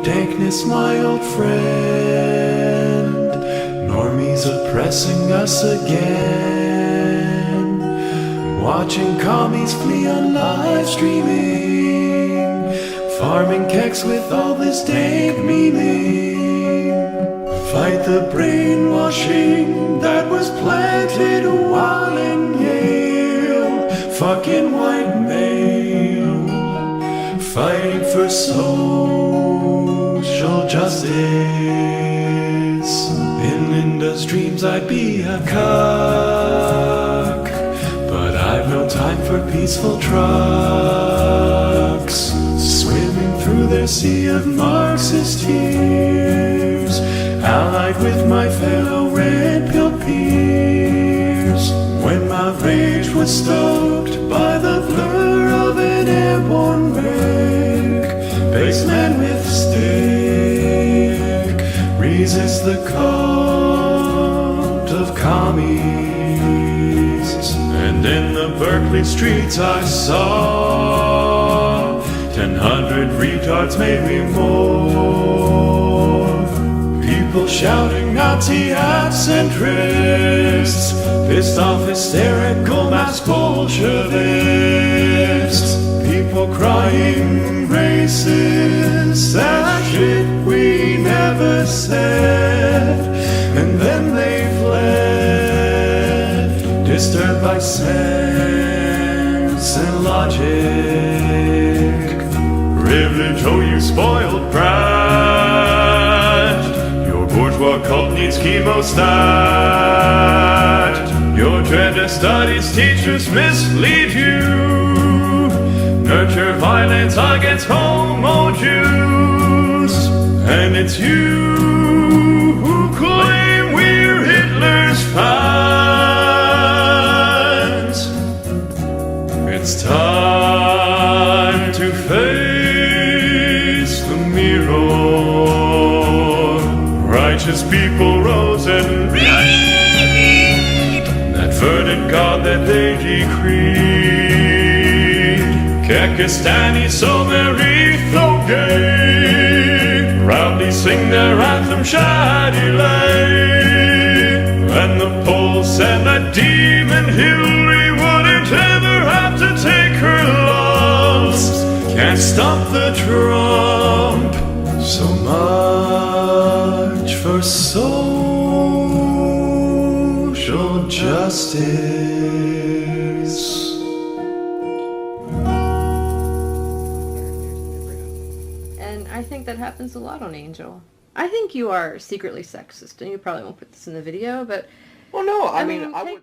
dankness, my old friend. Normies oppressing us again. Watching commies flee on live streaming. Farming keks with all this dank memeing. Fight the brainwashing that was planted while in Yale. Fucking white male. Fighting for social justice. In Linda's dreams I'd be a cuck, but I've no time for peaceful trucks. Swimming through their sea of Marxist tears, allied with my fellow red-pilled peers. When my rage was stoked by the blur of an airborne wreck, baseman with stick, resist the cult of commies. And in the Berkeley streets I saw 1,000 retards, maybe more. People shouting Nazi at centrists, pissed off hysterical mass Bolshevists. People crying racist, that shit we never said. And then they fled, disturbed by sense and logic. Privilege, oh you spoiled brat. Your bourgeois cult needs chemostat. Your gender studies teachers mislead you. Nurture violence against homo Jews. And it's you who claim we're Hitler's fans. It's time to face the mirror. Righteous people rose and read that verdict God that they decreed. Kekistani so merry though gay, proudly sing their anthem Shadi Lay. And the Poles said that demon Hillary wouldn't ever have to take her loss. Can't stop the Trump. So much for social justice. And I think that happens a lot on Angel. I think you are secretly sexist, and you probably won't put this in the video, but... Well, no, I mean, I would...